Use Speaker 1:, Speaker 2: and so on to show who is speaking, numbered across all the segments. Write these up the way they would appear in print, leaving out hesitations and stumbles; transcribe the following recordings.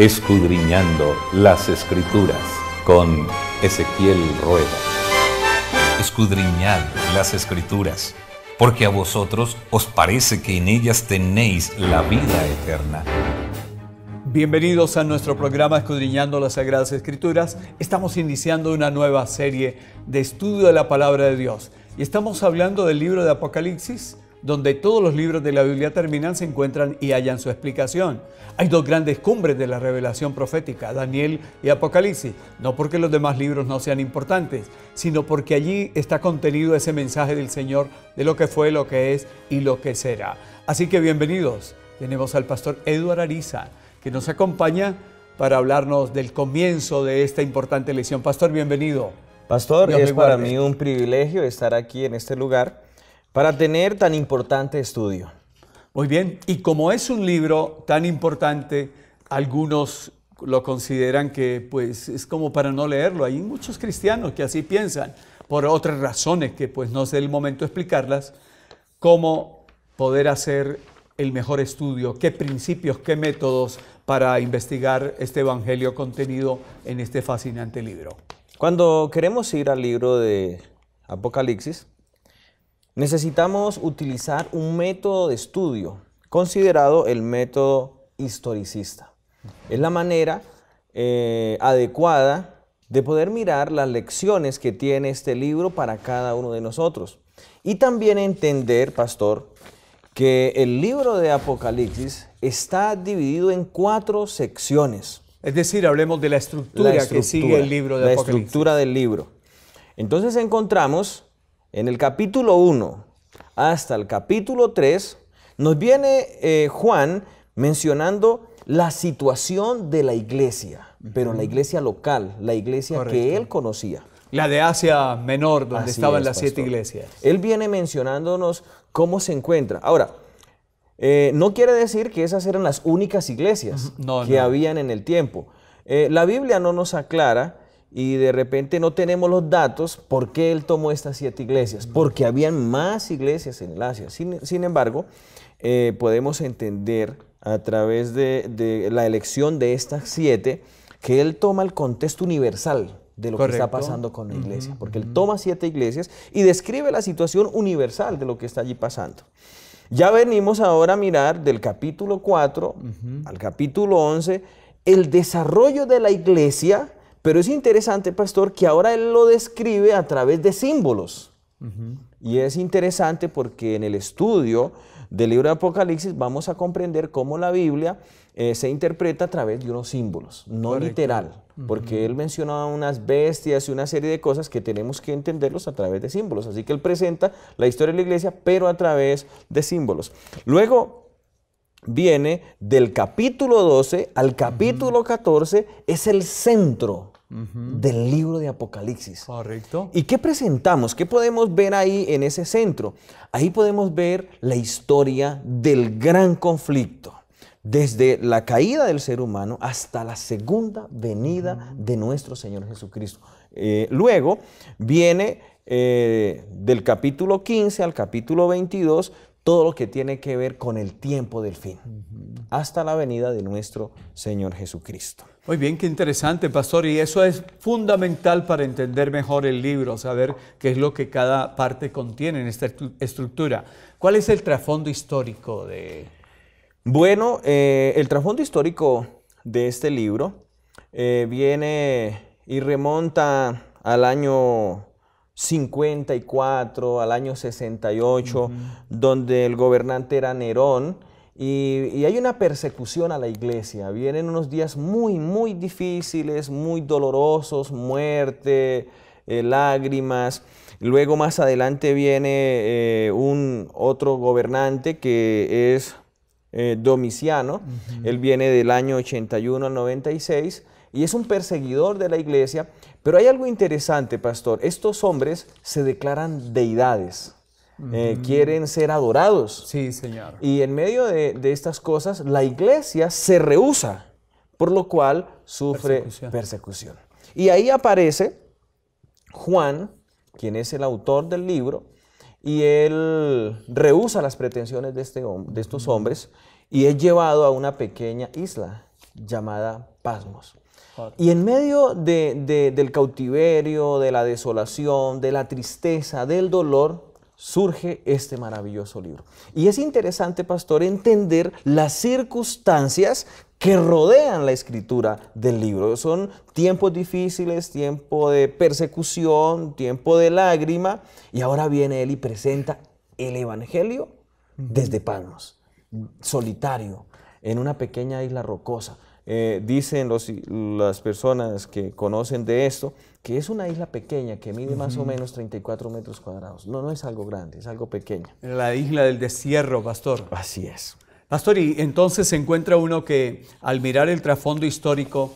Speaker 1: Escudriñando las Escrituras con Ezequiel Rueda. Escudriñad las Escrituras, porque a vosotros os parece que en ellas tenéis la vida eterna.
Speaker 2: Bienvenidos a nuestro programa Escudriñando las Sagradas Escrituras. Estamos iniciando una nueva serie de estudio de la Palabra de Dios. Y estamos hablando del libro de Apocalipsis, donde todos los libros de la Biblia terminan, se encuentran y hallan su explicación. Hay dos grandes cumbres de la revelación profética, Daniel y Apocalipsis, no porque los demás libros no sean importantes, sino porque allí está contenido ese mensaje del Señor de lo que fue, lo que es y lo que será. Así que bienvenidos. Tenemos al pastor Eduardo Ariza, que nos acompaña para hablarnos del comienzo de esta importante lección. Pastor, bienvenido.
Speaker 3: Pastor,
Speaker 2: Dios
Speaker 3: es
Speaker 2: me
Speaker 3: para
Speaker 2: guarde.
Speaker 3: mí un privilegio estar aquí en este lugar para tener tan importante estudio.
Speaker 2: Muy bien, y como es un libro tan importante, algunos lo consideran que pues es como para no leerlo. Hay muchos cristianos que así piensan, por otras razones que pues no sé el momento de explicarlas, cómo poder hacer el mejor estudio, qué principios, qué métodos para investigar este evangelio contenido en este fascinante libro.
Speaker 3: Cuando queremos ir al libro de Apocalipsis, necesitamos utilizar un método de estudio considerado el método historicista. Es la manera adecuada de poder mirar las lecciones que tiene este libro para cada uno de nosotros. Y también entender, pastor, que el libro de Apocalipsis está dividido en 4 secciones.
Speaker 2: Es decir, hablemos de la estructura que sigue el libro de Apocalipsis.
Speaker 3: La estructura del libro. Entonces encontramos en el capítulo 1 hasta el capítulo 3, nos viene Juan mencionando la situación de la iglesia, pero la iglesia local, la iglesia
Speaker 2: Correcto.
Speaker 3: que él conocía.
Speaker 2: La de Asia Menor, donde
Speaker 3: Así
Speaker 2: estaban
Speaker 3: es,
Speaker 2: las 7
Speaker 3: pastor.
Speaker 2: iglesias.
Speaker 3: Él viene mencionándonos cómo se encuentra. Ahora, no quiere decir que esas eran las únicas iglesias que habían en el tiempo. La Biblia no nos aclara y de repente no tenemos los datos por qué él tomó estas 7 iglesias, porque habían más iglesias en el Asia. Sin embargo, podemos entender a través de la elección de estas 7 que él toma el contexto universal de lo que está pasando con la iglesia, porque él toma 7 iglesias y describe la situación universal de lo que está allí pasando. Ya venimos ahora a mirar del capítulo 4 al capítulo 11 el desarrollo de la iglesia, pero es interesante, pastor, que ahora él lo describe a través de símbolos. Y es interesante porque en el estudio del libro de Apocalipsis vamos a comprender cómo la Biblia se interpreta a través de unos símbolos, no literal, porque él menciona unas bestias y una serie de cosas que tenemos que entenderlos a través de símbolos. Así que él presenta la historia de la iglesia, pero a través de símbolos. Luego viene del capítulo 12 al capítulo 14, es el centro del libro de Apocalipsis.
Speaker 2: Correcto.
Speaker 3: ¿Y qué presentamos? ¿Qué podemos ver ahí en ese centro? Ahí podemos ver la historia del gran conflicto, desde la caída del ser humano hasta la segunda venida de nuestro Señor Jesucristo. Luego viene del capítulo 15 al capítulo 22, todo lo que tiene que ver con el tiempo del fin, hasta la venida de nuestro Señor Jesucristo.
Speaker 2: Muy bien, qué interesante, pastor, y eso es fundamental para entender mejor el libro, saber qué es lo que cada parte contiene en esta estructura. ¿Cuál es el trasfondo histórico de...?
Speaker 3: Bueno, el trasfondo histórico de este libro viene y remonta al año 54, al año 68, donde el gobernante era Nerón, y hay una persecución a la iglesia. Vienen unos días muy difíciles, muy dolorosos, muerte, lágrimas. Luego más adelante viene otro gobernante que es Domiciano. Él viene del año 81 al 96 y es un perseguidor de la iglesia. Pero hay algo interesante, pastor. Estos hombres se declaran deidades. Quieren ser adorados.
Speaker 2: Sí, señor.
Speaker 3: Y en medio de estas cosas, la iglesia se rehúsa, por lo cual sufre persecución. Y ahí aparece Juan, quien es el autor del libro, y él rehúsa las pretensiones de estos hombres y es llevado a una pequeña isla llamada Patmos. Y en medio del cautiverio, de la desolación, de la tristeza, del dolor, surge este maravilloso libro. Y es interesante, pastor, entender las circunstancias que rodean la escritura del libro. Son tiempos difíciles, tiempo de persecución, tiempo de lágrima, y ahora viene él y presenta el Evangelio desde Patmos, solitario, en una pequeña isla rocosa. Dicen las personas que conocen de esto que es una isla pequeña que mide más o menos 34 metros cuadrados. No es algo grande, es algo pequeño.
Speaker 2: La isla del destierro, pastor.
Speaker 3: Así es.
Speaker 2: Pastor, y entonces se encuentra uno que al mirar el trasfondo histórico,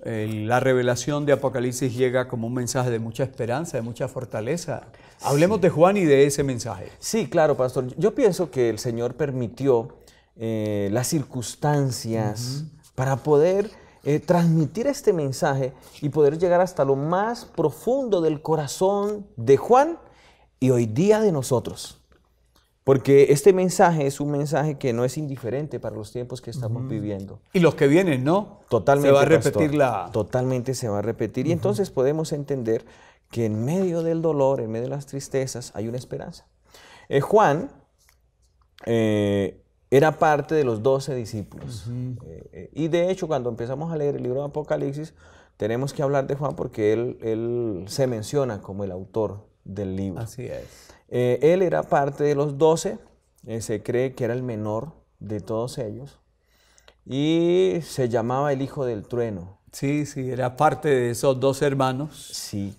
Speaker 2: la revelación de Apocalipsis llega como un mensaje de mucha esperanza, de mucha fortaleza. Hablemos de Juan y de ese mensaje.
Speaker 3: Sí, claro, pastor. Yo pienso que el Señor permitió las circunstancias para poder transmitir este mensaje y poder llegar hasta lo más profundo del corazón de Juan y hoy día de nosotros. Porque este mensaje es un mensaje que no es indiferente para los tiempos que estamos viviendo.
Speaker 2: Y los que vienen, ¿no?
Speaker 3: Totalmente,
Speaker 2: se va a repetir
Speaker 3: pastor, totalmente se va a repetir. Y entonces podemos entender que en medio del dolor, en medio de las tristezas, hay una esperanza. Juan era parte de los 12 discípulos. Y de hecho, cuando empezamos a leer el libro de Apocalipsis, tenemos que hablar de Juan porque él se menciona como el autor del libro.
Speaker 2: Así es.
Speaker 3: Él era parte de los 12, se cree que era el menor de todos ellos, y se llamaba el hijo del trueno.
Speaker 2: Sí, era parte de esos 2 hermanos.
Speaker 3: Sí,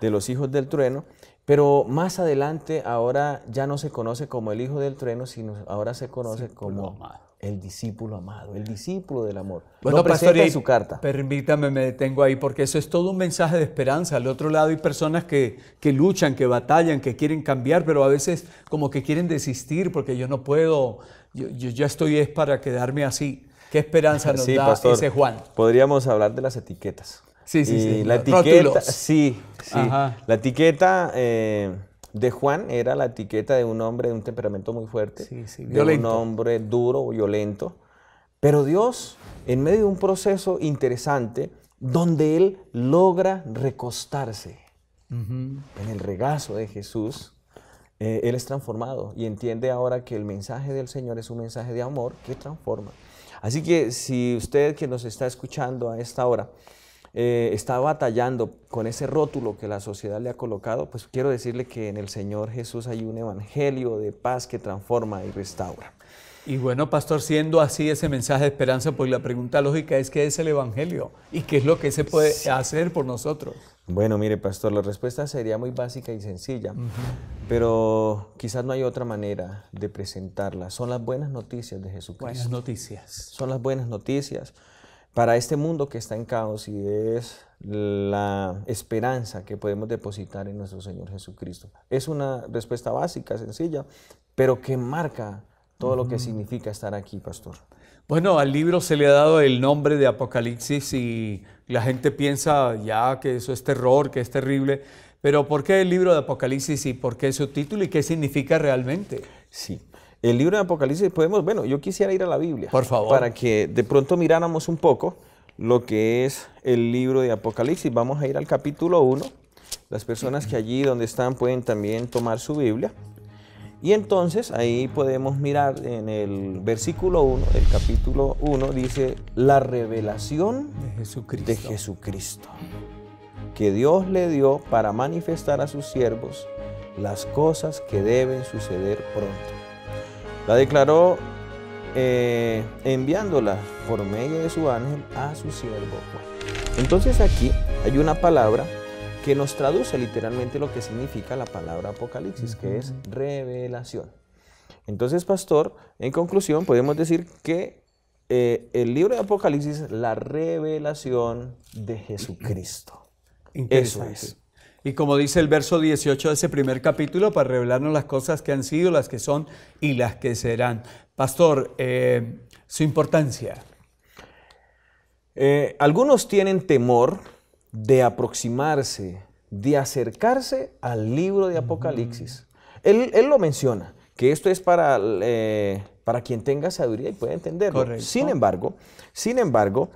Speaker 3: de los hijos del trueno. Pero más adelante, ahora ya no se conoce como el hijo del trueno, sino ahora se conoce como el discípulo amado, el discípulo del amor.
Speaker 2: Bueno, pastor,
Speaker 3: en su carta.
Speaker 2: Permítame, me detengo ahí, porque eso es todo un mensaje de esperanza. Al otro lado hay personas que luchan, que batallan, que quieren cambiar, pero a veces como que quieren desistir porque yo no puedo, yo ya estoy para quedarme así. ¿Qué esperanza nos da pastor, ese Juan?
Speaker 3: Podríamos hablar de las etiquetas.
Speaker 2: Sí.
Speaker 3: La etiqueta, sí. La etiqueta de Juan era la etiqueta de un hombre de un temperamento muy fuerte, de un hombre duro, violento. Pero Dios, en medio de un proceso interesante, donde él logra recostarse en el regazo de Jesús, él es transformado y entiende ahora que el mensaje del Señor es un mensaje de amor que transforma. Así que si usted que nos está escuchando a esta hora está batallando con ese rótulo que la sociedad le ha colocado, pues quiero decirle que en el Señor Jesús hay un evangelio de paz que transforma y restaura.
Speaker 2: Y bueno, pastor, siendo así ese mensaje de esperanza, pues la pregunta lógica es ¿qué es el evangelio? ¿Y qué es lo que se puede hacer por nosotros?
Speaker 3: Bueno, mire, pastor, la respuesta sería muy básica y sencilla, pero quizás no hay otra manera de presentarla. Son las buenas noticias de Jesucristo.
Speaker 2: Buenas noticias.
Speaker 3: Son las buenas noticias para este mundo que está en caos y es la esperanza que podemos depositar en nuestro Señor Jesucristo. Es una respuesta básica, sencilla, pero que marca todo lo que significa estar aquí, pastor.
Speaker 2: Bueno, al libro se le ha dado el nombre de Apocalipsis y la gente piensa ya que eso es terror, que es terrible. Pero ¿por qué el libro de Apocalipsis y por qué su título y qué significa realmente?
Speaker 3: Sí. El libro de Apocalipsis yo quisiera ir a la Biblia.
Speaker 2: Por favor.
Speaker 3: Para que de pronto miráramos un poco lo que es el libro de Apocalipsis. Vamos a ir al capítulo 1. Las personas que allí donde están pueden también tomar su Biblia. Y entonces ahí podemos mirar en el versículo 1, el capítulo 1, dice la revelación de Jesucristo, que Dios le dio para manifestar a sus siervos las cosas que deben suceder pronto. La declaró enviándola por medio de su ángel a su siervo Juan. Entonces aquí hay una palabra que nos traduce literalmente lo que significa la palabra Apocalipsis, que es revelación. Entonces, pastor, en conclusión podemos decir que el libro de Apocalipsis es la revelación de Jesucristo. Eso es.
Speaker 2: Y como dice el verso 18 de ese primer capítulo, para revelarnos las cosas que han sido, las que son y las que serán. Pastor, su importancia.
Speaker 3: Algunos tienen temor de aproximarse, de acercarse al libro de Apocalipsis. Él lo menciona, que esto es para para quien tenga sabiduría y pueda entenderlo.
Speaker 2: Correcto.
Speaker 3: Sin embargo,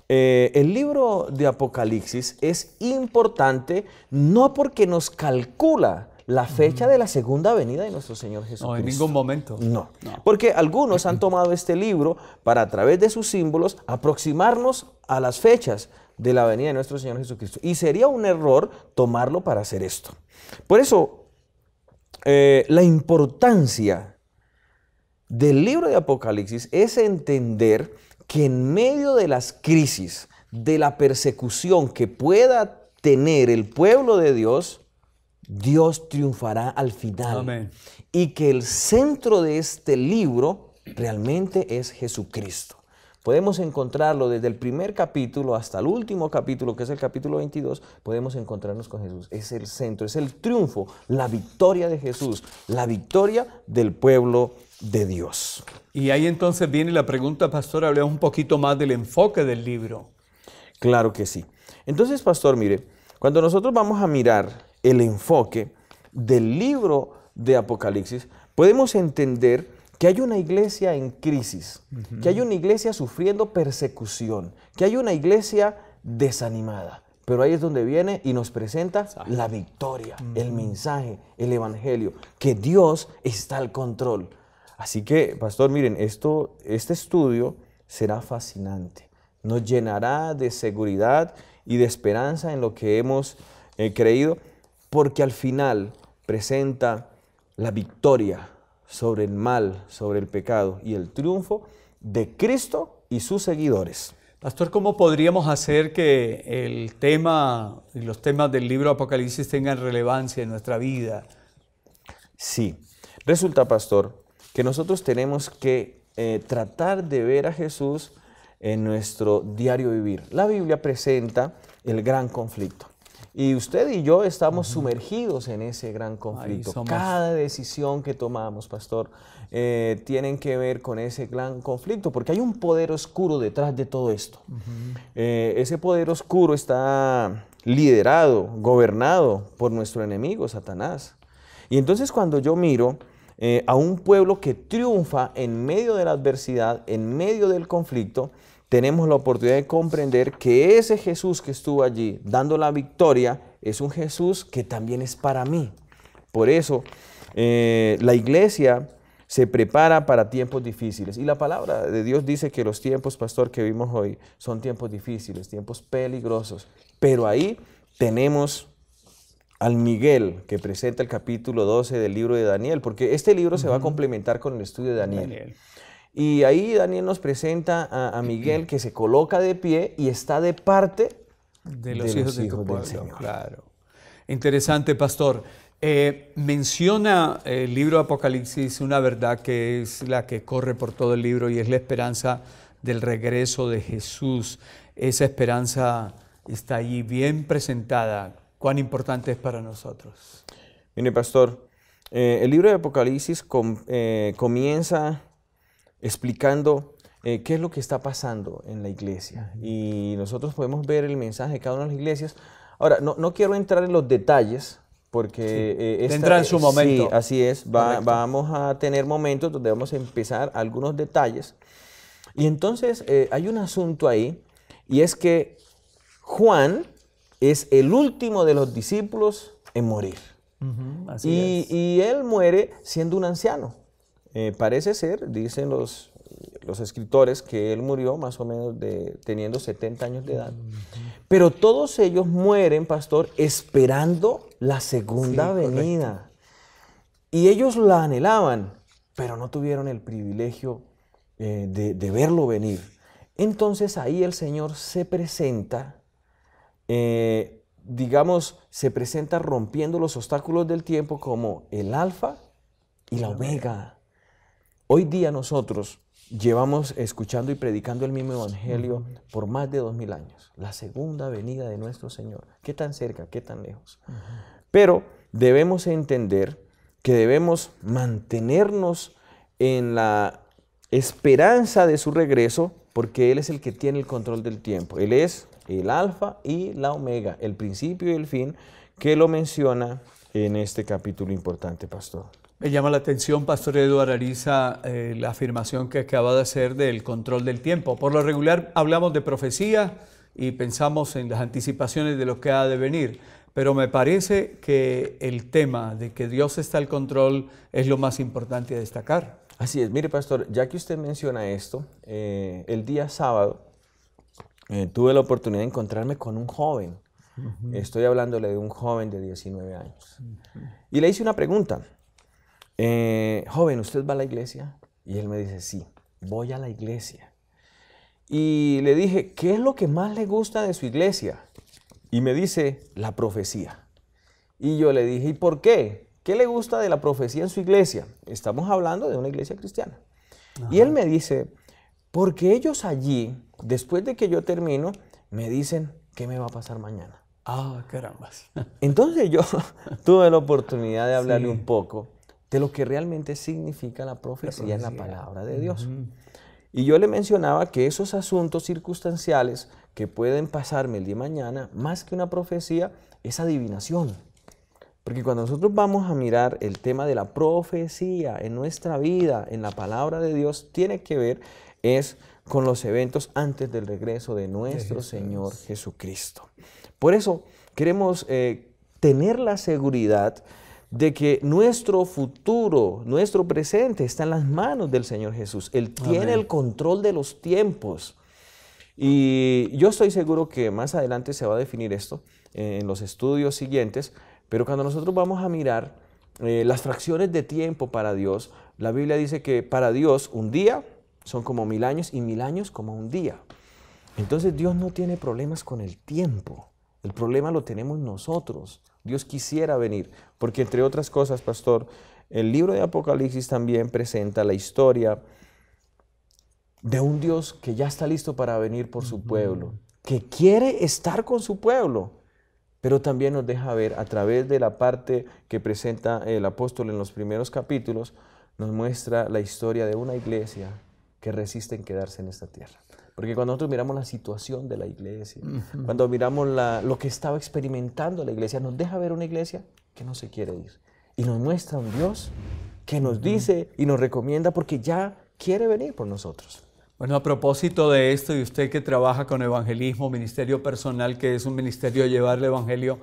Speaker 3: el libro de Apocalipsis es importante no porque nos calcula la fecha de la segunda venida de nuestro Señor Jesucristo.
Speaker 2: No, en ningún momento.
Speaker 3: No, porque algunos han tomado este libro para, a través de sus símbolos, aproximarnos a las fechas de la venida de nuestro Señor Jesucristo. Y sería un error tomarlo para hacer esto. Por eso, la importancia del libro de Apocalipsis es entender que en medio de las crisis, de la persecución que pueda tener el pueblo de Dios, Dios triunfará al final.
Speaker 2: Amén.
Speaker 3: Y que el centro de este libro realmente es Jesucristo. Podemos encontrarlo desde el primer capítulo hasta el último capítulo, que es el capítulo 22, podemos encontrarnos con Jesús. Es el centro, es el triunfo, la victoria de Jesús, la victoria del pueblo de Dios.
Speaker 2: Y ahí entonces viene la pregunta, pastor, hablemos un poquito más del enfoque del libro.
Speaker 3: Claro que sí. Entonces, pastor, mire, cuando nosotros vamos a mirar el enfoque del libro de Apocalipsis, podemos entender que hay una iglesia en crisis, que hay una iglesia sufriendo persecución, que hay una iglesia desanimada. Pero ahí es donde viene y nos presenta la victoria, el mensaje, el evangelio, que Dios está al control. Así que, pastor, miren, este estudio será fascinante. Nos llenará de seguridad y de esperanza en lo que hemos creído, porque al final presenta la victoria sobre el mal, sobre el pecado y el triunfo de Cristo y sus seguidores.
Speaker 2: Pastor, ¿cómo podríamos hacer que el tema y los temas del libro de Apocalipsis tengan relevancia en nuestra vida?
Speaker 3: Sí, resulta, pastor, que nosotros tenemos que tratar de ver a Jesús en nuestro diario vivir. La Biblia presenta el gran conflicto. Y usted y yo estamos sumergidos en ese gran conflicto. Cada decisión que tomamos, pastor, tienen que ver con ese gran conflicto, porque hay un poder oscuro detrás de todo esto. Ese poder oscuro está liderado, gobernado por nuestro enemigo, Satanás. Y entonces cuando yo miro a un pueblo que triunfa en medio de la adversidad, en medio del conflicto, tenemos la oportunidad de comprender que ese Jesús que estuvo allí dando la victoria es un Jesús que también es para mí. Por eso la iglesia se prepara para tiempos difíciles. Y la palabra de Dios dice que los tiempos, pastor, que vimos hoy son tiempos difíciles, tiempos peligrosos. Pero ahí tenemos al Miguel que presenta el capítulo 12 del libro de Daniel, porque este libro se va a complementar con el estudio de Daniel. Y ahí Daniel nos presenta a Miguel que se coloca de pie y está de parte
Speaker 2: de los hijos de tu pueblo.
Speaker 3: Señor.
Speaker 2: Claro. Interesante, pastor. Menciona el libro de Apocalipsis una verdad que es la que corre por todo el libro y es la esperanza del regreso de Jesús. Esa esperanza está allí bien presentada. ¿Cuán importante es para nosotros?
Speaker 3: Mire, pastor, el libro de Apocalipsis comienza explicando qué es lo que está pasando en la iglesia. Y nosotros podemos ver el mensaje de cada una de las iglesias. Ahora, no quiero entrar en los detalles, porque...
Speaker 2: tendrá en su momento.
Speaker 3: Sí, así es. Vamos a tener momentos donde vamos a empezar algunos detalles. Y entonces hay un asunto ahí, y es que Juan es el último de los discípulos en morir. Y él muere siendo un anciano. Parece ser, dicen los escritores, que él murió más o menos teniendo 70 años de edad. Pero todos ellos mueren, pastor, esperando la segunda venida. Y ellos la anhelaban, pero no tuvieron el privilegio de verlo venir. Entonces ahí el Señor se presenta, se presenta rompiendo los obstáculos del tiempo como el Alfa y la Omega. Hoy día nosotros llevamos escuchando y predicando el mismo evangelio por más de 2000 años. La segunda venida de nuestro Señor. ¿Qué tan cerca, qué tan lejos? Pero debemos entender que debemos mantenernos en la esperanza de su regreso, porque Él es el que tiene el control del tiempo. Él es el Alfa y la Omega, el principio y el fin, que lo menciona en este capítulo importante, pastor.
Speaker 2: Me llama la atención, Pastor Eduardo Ariza, la afirmación que acaba de hacer del control del tiempo. Por lo regular hablamos de profecía y pensamos en las anticipaciones de lo que ha de venir, pero me parece que el tema de que Dios está al control es lo más importante a destacar.
Speaker 3: Así es. Mire, pastor, ya que usted menciona esto, el día sábado tuve la oportunidad de encontrarme con un joven. Estoy hablándole de un joven de 19 años. Y le hice una pregunta. Joven, ¿usted va a la iglesia? Y él me dice, sí, voy a la iglesia. Y le dije, ¿qué es lo que más le gusta de su iglesia? Y me dice, la profecía. Y yo le dije, ¿y por qué? ¿Qué le gusta de la profecía en su iglesia? Estamos hablando de una iglesia cristiana. Ajá. Y él me dice, porque ellos allí, después de que yo termino, me dicen, ¿qué me va a pasar mañana?
Speaker 2: Ah, caramba.
Speaker 3: Entonces yo tuve la oportunidad de hablarle un poco de lo que realmente significa la profecía en la palabra de Dios. Y yo le mencionaba que esos asuntos circunstanciales que pueden pasarme el día de mañana, más que una profecía, es adivinación. Porque cuando nosotros vamos a mirar el tema de la profecía en nuestra vida, en la palabra de Dios, tiene que ver es con los eventos antes del regreso de nuestro Señor Jesucristo. Por eso queremos tener la seguridad de que nuestro futuro, nuestro presente está en las manos del Señor Jesús. Él tiene el control de los tiempos. Y yo estoy seguro que más adelante se va a definir esto en los estudios siguientes, pero cuando nosotros vamos a mirar las fracciones de tiempo para Dios, la Biblia dice que para Dios un día son como 1000 años y 1000 años como un día. Entonces Dios no tiene problemas con el tiempo. El problema lo tenemos nosotros. Dios quisiera venir, porque entre otras cosas, pastor, el libro de Apocalipsis también presenta la historia de un Dios que ya está listo para venir por su pueblo, que quiere estar con su pueblo, pero también nos deja ver a través de la parte que presenta el apóstol en los primeros capítulos, nos muestra la historia de una iglesia que resiste en quedarse en esta tierra. Porque cuando nosotros miramos la situación de la iglesia, cuando miramos lo que estaba experimentando la iglesia, nos deja ver una iglesia que no se quiere ir. Y nos muestra un Dios que nos dice y nos recomienda porque ya quiere venir por nosotros.
Speaker 2: Bueno, a propósito de esto, y usted que trabaja con evangelismo, ministerio personal, que es un ministerio de llevar el evangelio,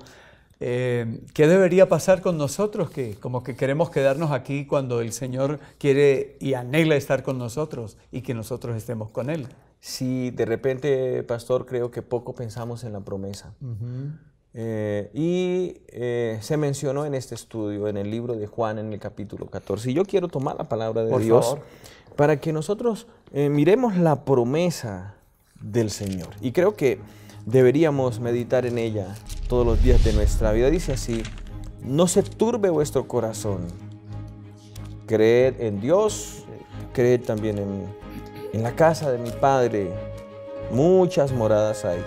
Speaker 2: ¿qué debería pasar con nosotros? Que como que queremos quedarnos aquí cuando el Señor quiere y anhela estar con nosotros y que nosotros estemos con Él.
Speaker 3: Sí, de repente, pastor, creo que poco pensamos en la promesa. Se mencionó en este estudio, en el libro de Juan, en el capítulo 14. Y yo quiero tomar la palabra de Dios para que nosotros miremos la promesa del Señor. Y creo que deberíamos meditar en ella todos los días de nuestra vida. Dice así, no se turbe vuestro corazón. Creed en Dios, creed también en la casa de mi Padre. Muchas moradas hay.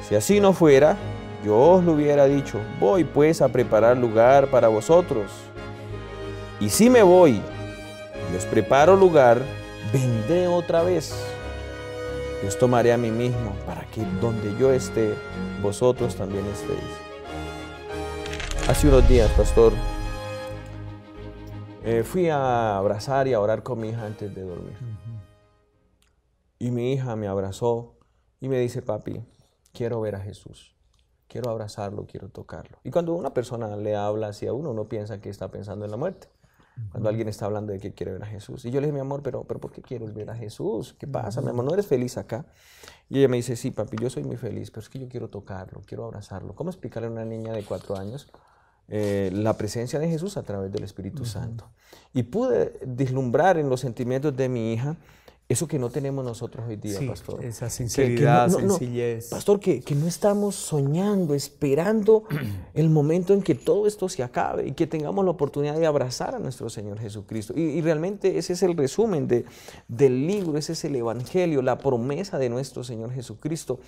Speaker 3: Si así no fuera, yo os lo hubiera dicho, voy pues a preparar lugar para vosotros. Y si me voy y os preparo lugar, vendré otra vez. Y os tomaré a mí mismo, para que donde yo esté, vosotros también estéis. Hace unos días, pastor, fui a abrazar y a orar con mi hija antes de dormir. Y mi hija me abrazó y me dice, papi, quiero ver a Jesús. Quiero abrazarlo, quiero tocarlo. Y cuando una persona le habla así a uno, uno piensa que está pensando en la muerte. Cuando alguien está hablando de que quiere ver a Jesús. Y yo le dije, mi amor, pero ¿por qué quieres ver a Jesús? ¿Qué pasa, mi amor? ¿No eres feliz acá? Y ella me dice, sí, papi, yo soy muy feliz, pero es que yo quiero tocarlo, quiero abrazarlo. ¿Cómo explicarle a una niña de 4 años la presencia de Jesús a través del Espíritu Santo? Y pude vislumbrar en los sentimientos de mi hija eso que no tenemos nosotros hoy día, pastor.
Speaker 2: Esa sinceridad, sencillez.
Speaker 3: Pastor, que no estamos soñando, esperando el momento en que todo esto se acabe y que tengamos la oportunidad de abrazar a nuestro Señor Jesucristo. Y realmente ese es el resumen del libro, ese es el evangelio, la promesa de nuestro Señor Jesucristo,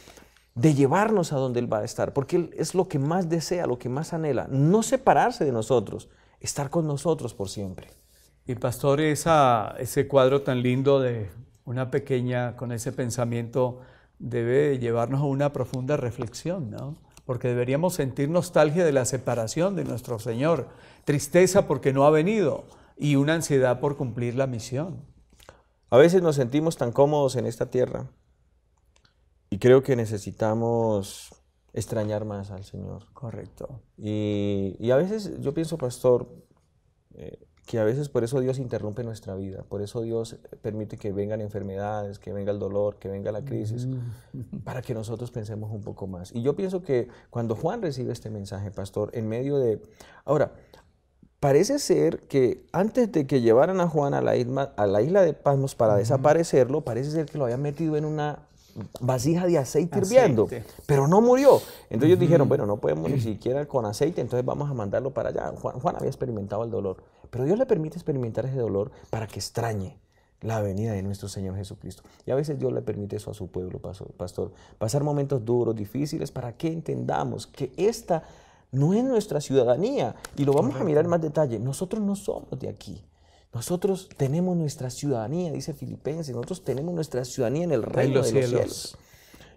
Speaker 3: de llevarnos a donde Él va a estar, porque Él es lo que más desea, lo que más anhela, no separarse de nosotros, estar con nosotros por siempre.
Speaker 2: Y pastor, ese cuadro tan lindo de una pequeña con ese pensamiento debe llevarnos a una profunda reflexión, ¿no? porque deberíamos sentir nostalgia de la separación de nuestro Señor, tristeza porque no ha venido y una ansiedad por cumplir la misión.
Speaker 3: A veces nos sentimos tan cómodos en esta tierra y creo que necesitamos extrañar más al Señor.
Speaker 2: Correcto.
Speaker 3: Y a veces yo pienso, pastor, que a veces por eso Dios interrumpe nuestra vida, por eso Dios permite que vengan enfermedades, que venga el dolor, que venga la crisis, para que nosotros pensemos un poco más. Y yo pienso que cuando Juan recibe este mensaje, pastor, en medio de... Ahora, parece ser que antes de que llevaran a Juan a la isla de Patmos para desaparecerlo, parece ser que lo habían metido en una vasija de aceite hirviendo, pero no murió. Entonces ellos dijeron, bueno, no podemos ni siquiera con aceite, entonces vamos a mandarlo para allá. Juan había experimentado el dolor, pero Dios le permite experimentar ese dolor para que extrañe la venida de nuestro Señor Jesucristo. Y a veces Dios le permite eso a su pueblo, pastor, pasar momentos duros, difíciles, para que entendamos que esta no es nuestra ciudadanía. Y lo vamos a mirar en más detalle. Nosotros no somos de aquí. Nosotros tenemos nuestra ciudadanía, dice Filipenses, nosotros tenemos nuestra ciudadanía en el reino de los cielos.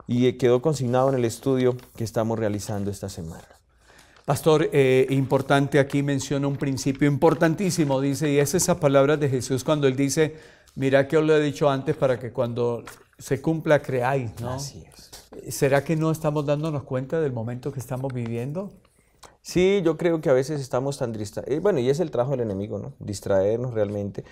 Speaker 3: Y quedó consignado en el estudio que estamos realizando esta semana.
Speaker 2: Pastor, importante aquí menciona un principio importantísimo, dice, y es esas palabras de Jesús cuando Él dice, mira que os lo he dicho antes para que cuando se cumpla creáis, ¿no?
Speaker 3: Así es.
Speaker 2: ¿Será que no estamos dándonos cuenta del momento que estamos viviendo?
Speaker 3: Sí, yo creo que a veces estamos tan distraídos. Bueno, y es el trabajo del enemigo, ¿no? Distraernos realmente.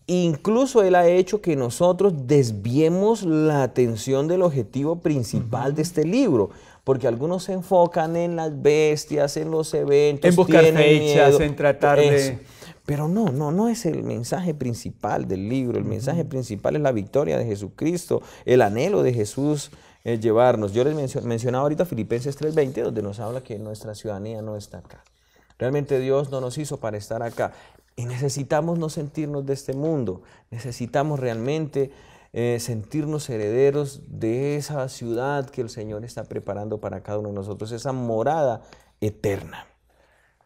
Speaker 3: Incluso él ha hecho que nosotros desviemos la atención del objetivo principal de este libro, porque algunos se enfocan en las bestias, en los eventos,
Speaker 2: en buscar fechas, en tratar de...
Speaker 3: Pero no es el mensaje principal del libro. El mensaje principal es la victoria de Jesucristo, el anhelo de Jesús llevarnos. Yo les mencionaba ahorita Filipenses 3:20, donde nos habla que nuestra ciudadanía no está acá. Realmente Dios no nos hizo para estar acá. Y necesitamos no sentirnos de este mundo. Necesitamos realmente sentirnos herederos de esa ciudad que el Señor está preparando para cada uno de nosotros, esa morada eterna.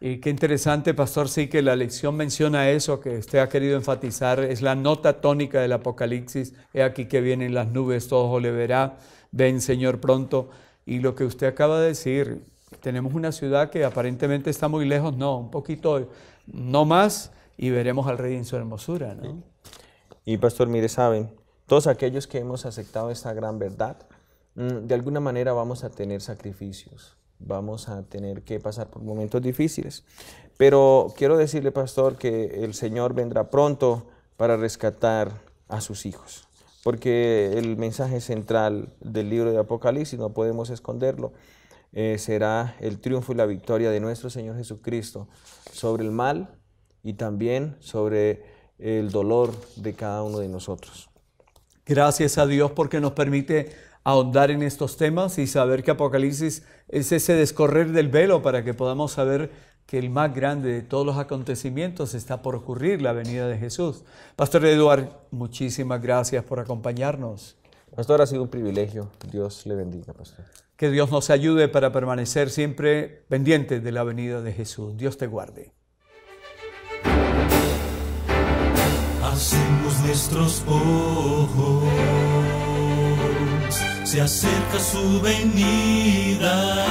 Speaker 2: Y qué interesante, pastor, sí que la lección menciona eso que usted ha querido enfatizar, es la nota tónica del Apocalipsis. He aquí que vienen las nubes, todo ojo le verá, ven Señor pronto. Y lo que usted acaba de decir, tenemos una ciudad que aparentemente está muy lejos, no, un poquito, no más, y veremos al Rey en su hermosura, ¿no?
Speaker 3: Y pastor, mire, saben, todos aquellos que hemos aceptado esta gran verdad, de alguna manera vamos a tener sacrificios. Vamos a tener que pasar por momentos difíciles. Pero quiero decirle, pastor, que el Señor vendrá pronto para rescatar a sus hijos. Porque el mensaje central del libro de Apocalipsis, no podemos esconderlo, será el triunfo y la victoria de nuestro Señor Jesucristo sobre el mal y también sobre el dolor de cada uno de nosotros.
Speaker 2: Gracias a Dios porque nos permite ahondar en estos temas y saber que Apocalipsis es ese descorrer del velo para que podamos saber que el más grande de todos los acontecimientos está por ocurrir, la venida de Jesús. Pastor Eduard, muchísimas gracias por acompañarnos.
Speaker 3: Pastor, ha sido un privilegio. Dios le bendiga, pastor.
Speaker 2: Que Dios nos ayude para permanecer siempre pendientes de la venida de Jesús. Dios te guarde.
Speaker 4: Hacemos nuestros ojos, se acerca su venida,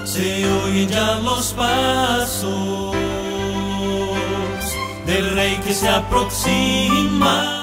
Speaker 4: se oyen ya los pasos del Rey que se aproxima.